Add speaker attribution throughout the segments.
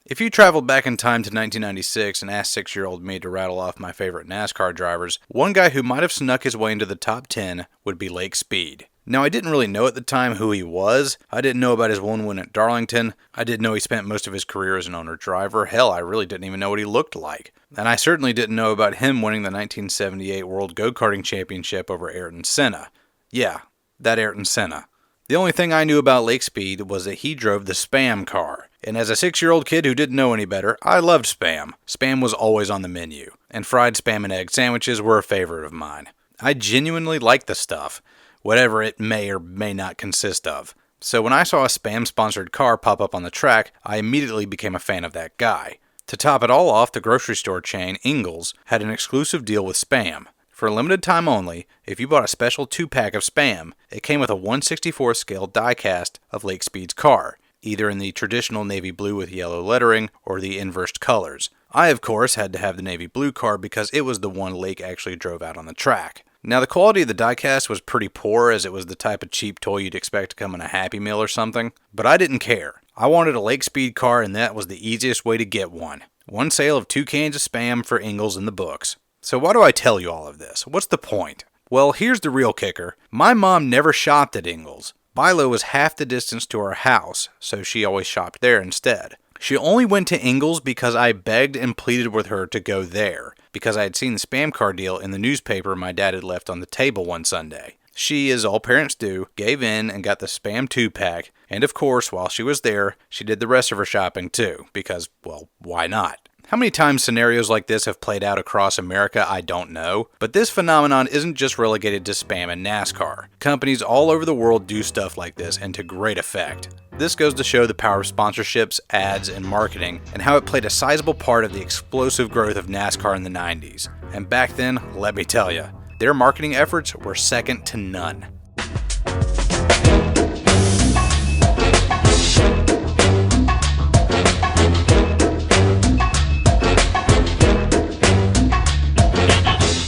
Speaker 1: If you traveled back in time to 1996 and asked 6-year-old me to rattle off my favorite NASCAR drivers, one guy who might have snuck his way into the top 10 would be Lake Speed. Now, I didn't really know at the time who he was. I didn't know about his one win at Darlington. I didn't know he spent most of his career as an owner-driver. Hell, I really didn't even know what he looked like. And I certainly didn't know about him winning the 1978 World Go-Karting Championship over Ayrton Senna. Yeah, that Ayrton Senna. The only thing I knew about Lake Speed was that he drove the Spam car. And as a 6-year-old kid who didn't know any better, I loved Spam. Spam was always on the menu, and fried Spam and egg sandwiches were a favorite of mine. I genuinely liked the stuff, whatever it may or may not consist of. So when I saw a Spam-sponsored car pop up on the track, I immediately became a fan of that guy. To top it all off, the grocery store chain, Ingles, had an exclusive deal with Spam. For a limited time only, if you bought a special 2-pack of Spam, it came with a 1/64 scale die-cast of Lake Speed's car, either in the traditional navy blue with yellow lettering or the inversed colors. I, of course, had to have the navy blue car because it was the one Lake actually drove out on the track. Now, the quality of the die-cast was pretty poor, as it was the type of cheap toy you'd expect to come in a Happy Meal or something, but I didn't care. I wanted a Lake Speed car, and that was the easiest way to get one. One sale of 2 cans of Spam for Ingles in the books. So why do I tell you all of this? What's the point? Well, here's the real kicker. My mom never shopped at Ingles. Bilo was half the distance to our house, so she always shopped there instead. She only went to Ingles because I begged and pleaded with her to go there, because I had seen the Spam car deal in the newspaper my dad had left on the table one Sunday. She, as all parents do, gave in and got the Spam 2-pack, and of course, while she was there, she did the rest of her shopping too, because, well, why not? How many times scenarios like this have played out across America, I don't know, but this phenomenon isn't just relegated to Spam and NASCAR. Companies all over the world do stuff like this, and to great effect. This goes to show the power of sponsorships, ads, and marketing, and how it played a sizable part of the explosive growth of NASCAR in the 90s. And back then, let me tell you, their marketing efforts were second to none.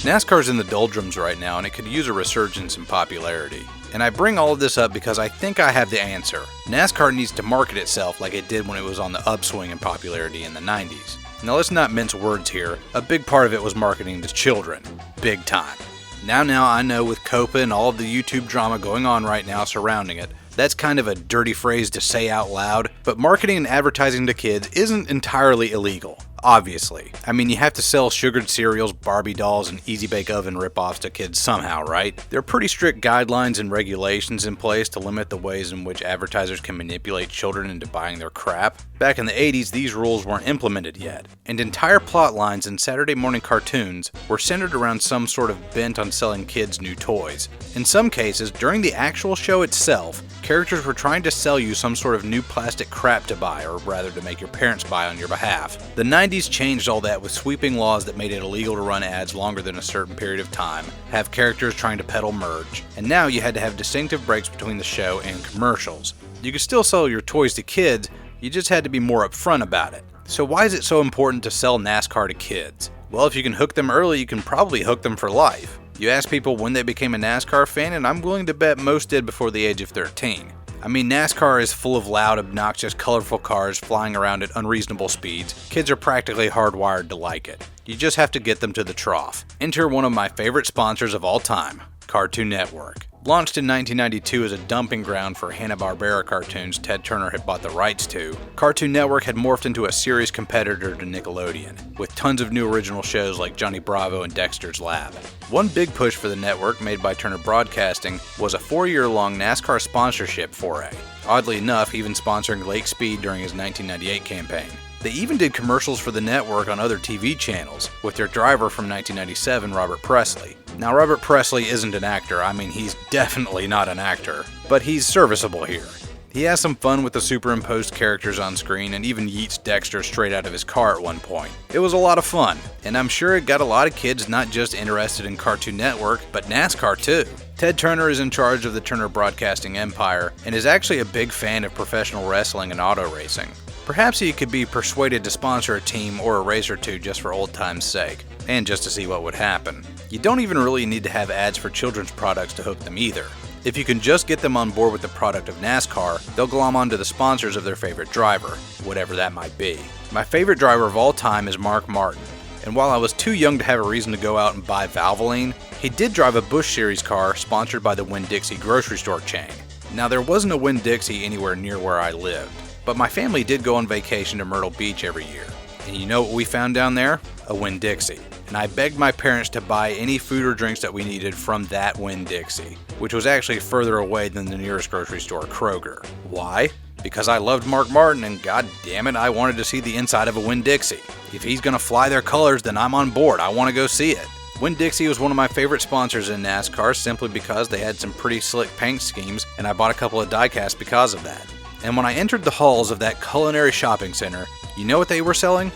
Speaker 1: NASCAR's in the doldrums right now, and it could use a resurgence in popularity. And I bring all of this up because I think I have the answer. NASCAR needs to market itself like it did when it was on the upswing in popularity in the 90s. Now let's not mince words here. A big part of it was marketing to children. Big time. Now I know with COPA and all of the YouTube drama going on right now surrounding it, that's kind of a dirty phrase to say out loud, but marketing and advertising to kids isn't entirely illegal. Obviously. I mean, you have to sell sugared cereals, Barbie dolls, and Easy Bake Oven ripoffs to kids somehow, right? There are pretty strict guidelines and regulations in place to limit the ways in which advertisers can manipulate children into buying their crap. Back in the 80s, these rules weren't implemented yet, and entire plot lines in Saturday morning cartoons were centered around some sort of bent on selling kids new toys. In some cases, during the actual show itself, characters were trying to sell you some sort of new plastic crap to buy, or rather to make your parents buy on your behalf. The 90s changed all that with sweeping laws that made it illegal to run ads longer than a certain period of time, have characters trying to peddle merch, and now you had to have distinctive breaks between the show and commercials. You could still sell your toys to kids, you just had to be more upfront about it. So why is it so important to sell NASCAR to kids? Well, if you can hook them early, you can probably hook them for life. You ask people when they became a NASCAR fan, and I'm willing to bet most did before the age of 13. I mean, NASCAR is full of loud, obnoxious, colorful cars flying around at unreasonable speeds. Kids are practically hardwired to like it. You just have to get them to the trough. Enter one of my favorite sponsors of all time, Cartoon Network. Launched in 1992 as a dumping ground for Hanna-Barbera cartoons Ted Turner had bought the rights to, Cartoon Network had morphed into a serious competitor to Nickelodeon, with tons of new original shows like Johnny Bravo and Dexter's Lab. One big push for the network made by Turner Broadcasting was a 4-year-long NASCAR sponsorship foray, oddly enough even sponsoring Lake Speed during his 1998 campaign. They even did commercials for the network on other TV channels, with their driver from 1997, Robert Pressley. Now, Robert Pressley isn't an actor. I mean, he's definitely not an actor, but he's serviceable here. He has some fun with the superimposed characters on screen and even yeets Dexter straight out of his car at one point. It was a lot of fun, and I'm sure it got a lot of kids not just interested in Cartoon Network, but NASCAR too. Ted Turner is in charge of the Turner Broadcasting empire and is actually a big fan of professional wrestling and auto racing. Perhaps he could be persuaded to sponsor a team or a race or two just for old time's sake, and just to see what would happen. You don't even really need to have ads for children's products to hook them either. If you can just get them on board with the product of NASCAR, they'll glom onto the sponsors of their favorite driver, whatever that might be. My favorite driver of all time is Mark Martin, and while I was too young to have a reason to go out and buy Valvoline, he did drive a Busch Series car sponsored by the Winn-Dixie grocery store chain. Now there wasn't a Winn-Dixie anywhere near where I lived, but my family did go on vacation to Myrtle Beach every year. And you know what we found down there? A Winn-Dixie. And I begged my parents to buy any food or drinks that we needed from that Winn-Dixie, which was actually further away than the nearest grocery store, Kroger. Why? Because I loved Mark Martin and god damn it, I wanted to see the inside of a Winn-Dixie. If he's gonna fly their colors, then I'm on board. I want to go see it. Winn-Dixie was one of my favorite sponsors in NASCAR simply because they had some pretty slick paint schemes, and I bought a couple of die-casts because of that. And when I entered the halls of that culinary shopping center, you know what they were selling?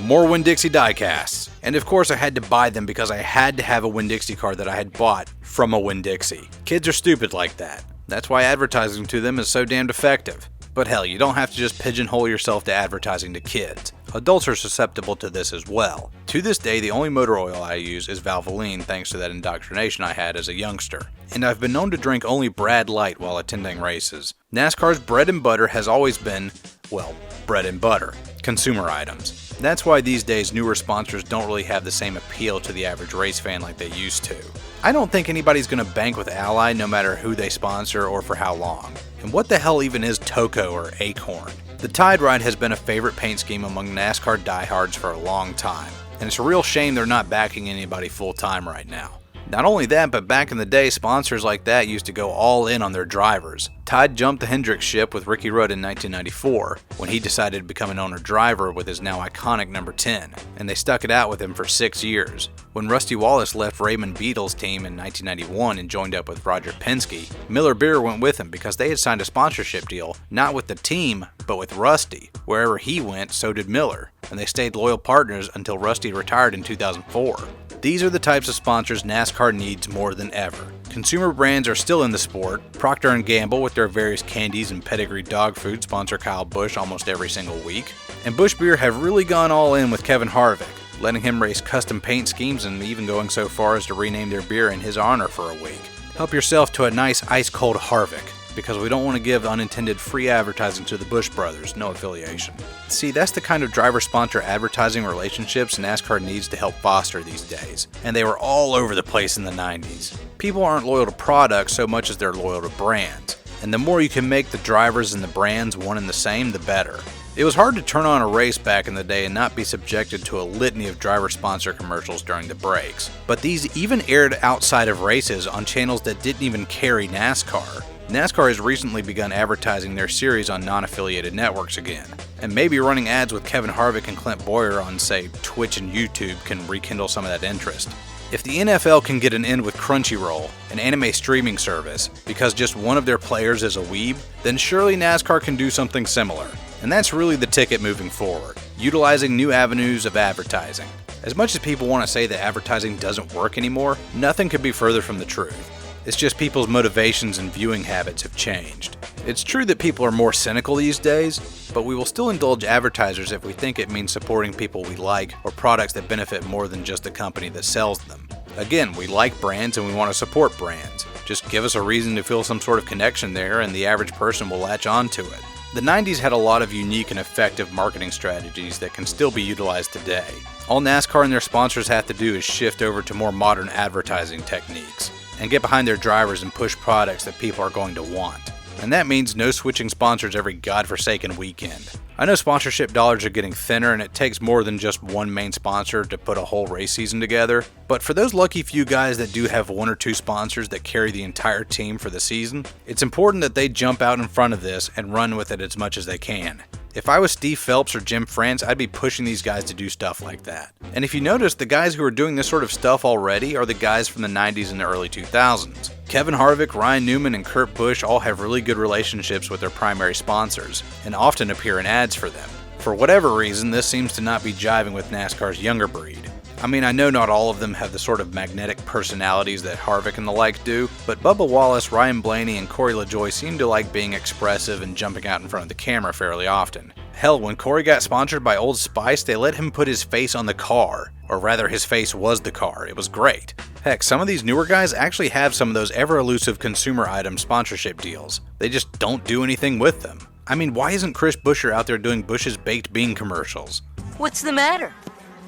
Speaker 1: More Winn-Dixie die-casts. And of course I had to buy them because I had to have a Winn-Dixie car that I had bought from a Winn-Dixie. Kids are stupid like that. That's why advertising to them is so damned effective. But hell, you don't have to just pigeonhole yourself to advertising to kids. Adults are susceptible to this as well. To this day, the only motor oil I use is Valvoline thanks to that indoctrination I had as a youngster. And I've been known to drink only Brad Light while attending races. NASCAR's bread and butter has always been, well, bread and butter. Consumer items. That's why these days newer sponsors don't really have the same appeal to the average race fan like they used to. I don't think anybody's gonna bank with Ally no matter who they sponsor or for how long. And what the hell even is Toco or Acorn? The Tide Ride has been a favorite paint scheme among NASCAR diehards for a long time, and it's a real shame they're not backing anybody full time right now. Not only that, but back in the day, sponsors like that used to go all in on their drivers. Tide jumped the Hendrick ship with Ricky Rudd in 1994 when he decided to become an owner-driver with his now iconic number 10, and they stuck it out with him for 6 years. When Rusty Wallace left Raymond Beadle's team in 1991 and joined up with Roger Penske, Miller Beer went with him because they had signed a sponsorship deal, not with the team, but with Rusty. Wherever he went, so did Miller, and they stayed loyal partners until Rusty retired in 2004. These are the types of sponsors NASCAR needs more than ever. Consumer brands are still in the sport. Procter Gamble with their various candies and pedigree dog food sponsor Kyle Busch almost every single week. And Busch Beer have really gone all in with Kevin Harvick, letting him race custom paint schemes and even going so far as to rename their beer in his honor for a week. Help yourself to a nice ice-cold Harvick, because we don't want to give unintended free advertising to the Busch brothers, no affiliation. See, that's the kind of driver-sponsor advertising relationships NASCAR needs to help foster these days, and they were all over the place in the 90s. People aren't loyal to products so much as they're loyal to brands, and the more you can make the drivers and the brands one and the same, the better. It was hard to turn on a race back in the day and not be subjected to a litany of driver-sponsor commercials during the breaks, but these even aired outside of races on channels that didn't even carry NASCAR. NASCAR has recently begun advertising their series on non-affiliated networks again, and maybe running ads with Kevin Harvick and Clint Boyer on, say, Twitch and YouTube can rekindle some of that interest. If the NFL can get an end with Crunchyroll, an anime streaming service, because just one of their players is a weeb, then surely NASCAR can do something similar. And that's really the ticket moving forward, utilizing new avenues of advertising. As much as people want to say that advertising doesn't work anymore, nothing could be further from the truth. It's just people's motivations and viewing habits have changed. It's true that people are more cynical these days, but we will still indulge advertisers if we think it means supporting people we like or products that benefit more than just the company that sells them. Again, we like brands and we want to support brands. Just give us a reason to feel some sort of connection there and the average person will latch on to it. The 90s had a lot of unique and effective marketing strategies that can still be utilized today. All NASCAR and their sponsors have to do is shift over to more modern advertising techniques and get behind their drivers and push products that people are going to want. And that means no switching sponsors every godforsaken weekend. I know sponsorship dollars are getting thinner and it takes more than just one main sponsor to put a whole race season together, but for those lucky few guys that do have one or two sponsors that carry the entire team for the season, it's important that they jump out in front of this and run with it as much as they can. If I was Steve Phelps or Jim France, I'd be pushing these guys to do stuff like that. And if you notice, the guys who are doing this sort of stuff already are the guys from the 90s and the early 2000s. Kevin Harvick, Ryan Newman, and Kurt Busch all have really good relationships with their primary sponsors, and often appear in ads for them. For whatever reason, this seems to not be jiving with NASCAR's younger breed. I mean, I know not all of them have the sort of magnetic personalities that Harvick and the like do, but Bubba Wallace, Ryan Blaney, and Corey LaJoie seem to like being expressive and jumping out in front of the camera fairly often. Hell, when Corey got sponsored by Old Spice, they let him put his face on the car. Or rather, his face was the car. It was great. Heck, some of these newer guys actually have some of those ever-elusive consumer item sponsorship deals. They just don't do anything with them. I mean, why isn't Chris Buescher out there doing Bush's baked bean commercials?
Speaker 2: What's the matter?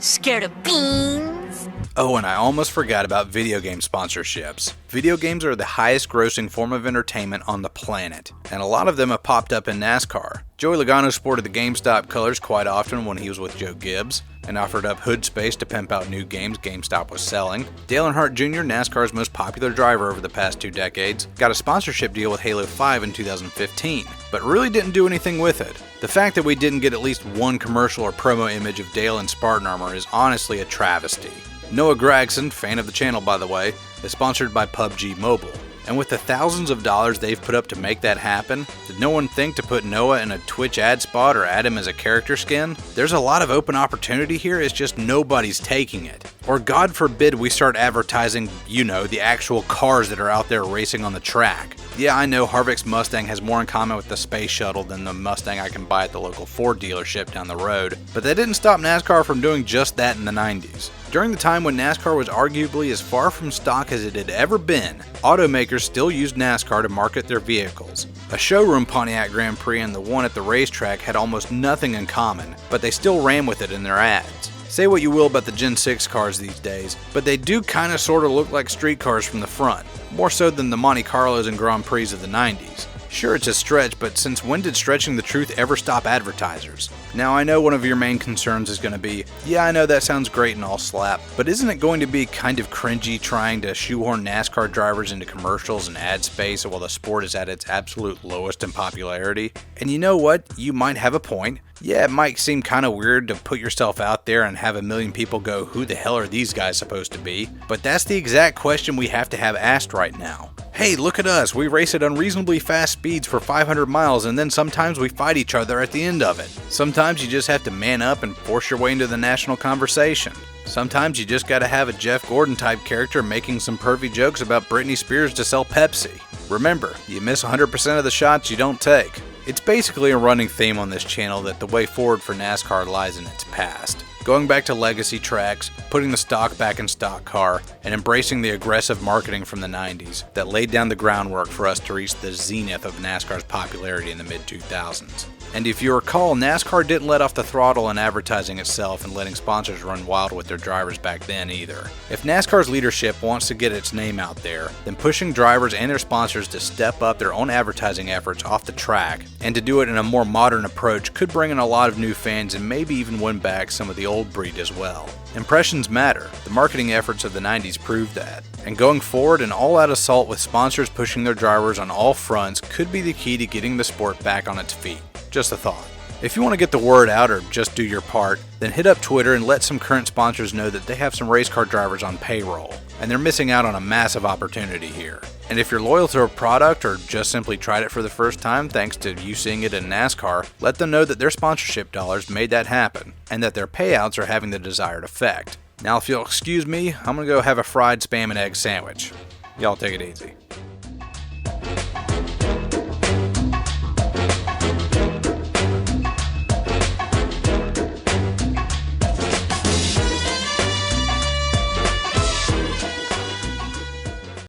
Speaker 2: Scared of beans?
Speaker 1: Oh, and I almost forgot about video game sponsorships. Video games are the highest grossing form of entertainment on the planet, and a lot of them have popped up in NASCAR. Joey Logano sported the GameStop colors quite often when he was with Joe Gibbs, and offered up hood space to pimp out new games GameStop was selling. Dale Earnhardt Jr., NASCAR's most popular driver over the past 2 decades, got a sponsorship deal with Halo 5 in 2015, but really didn't do anything with it. The fact that we didn't get at least one commercial or promo image of Dale in Spartan armor is honestly a travesty. Noah Gragson, fan of the channel by the way, is sponsored by PUBG Mobile. And with the thousands of dollars they've put up to make that happen, did no one think to put Noah in a Twitch ad spot or add him as a character skin? There's a lot of open opportunity here, it's just nobody's taking it. Or God forbid we start advertising, the actual cars that are out there racing on the track. Yeah, I know Harvick's Mustang has more in common with the Space Shuttle than the Mustang I can buy at the local Ford dealership down the road, but that didn't stop NASCAR from doing just that in the 90s. During the time when NASCAR was arguably as far from stock as it had ever been, automakers still used NASCAR to market their vehicles. A showroom Pontiac Grand Prix and the one at the racetrack had almost nothing in common, but they still ran with it in their ads. Say what you will about the Gen 6 cars these days, but they do kinda sorta look like street cars from the front, more so than the Monte Carlos and Grand Prix of the 90s. Sure, it's a stretch, but since when did stretching the truth ever stop advertisers? Now, I know one of your main concerns is going to be, yeah, I know that sounds great and all slap, but isn't it going to be kind of cringy trying to shoehorn NASCAR drivers into commercials and ad space while the sport is at its absolute lowest in popularity? And you know what? You might have a point. Yeah, it might seem kind of weird to put yourself out there and have a million people go, who the hell are these guys supposed to be? But that's the exact question we have to have asked right now. Hey, look at us, we race at unreasonably fast speeds for 500 miles and then sometimes we fight each other at the end of it. Sometimes you just have to man up and force your way into the national conversation. Sometimes you just gotta have a Jeff Gordon type character making some pervy jokes about Britney Spears to sell Pepsi. Remember, you miss 100% of the shots you don't take. It's basically a running theme on this channel that the way forward for NASCAR lies in its past. Going back to legacy tracks, putting the stock back in stock car, and embracing the aggressive marketing from the 90s that laid down the groundwork for us to reach the zenith of NASCAR's popularity in the mid-2000s. And if you recall, NASCAR didn't let off the throttle in advertising itself and letting sponsors run wild with their drivers back then either. If NASCAR's leadership wants to get its name out there, then pushing drivers and their sponsors to step up their own advertising efforts off the track and to do it in a more modern approach could bring in a lot of new fans and maybe even win back some of the old breed as well. Impressions matter. The marketing efforts of the 90s proved that. And going forward, an all-out assault with sponsors pushing their drivers on all fronts could be the key to getting the sport back on its feet. Just a thought. If you want to get the word out or just do your part, then hit up Twitter and let some current sponsors know that they have some race car drivers on payroll, and they're missing out on a massive opportunity here. And if you're loyal to a product or just simply tried it for the first time thanks to you seeing it in NASCAR, let them know that their sponsorship dollars made that happen, and that their payouts are having the desired effect. Now if you'll excuse me, I'm gonna go have a fried spam and egg sandwich. Y'all take it easy.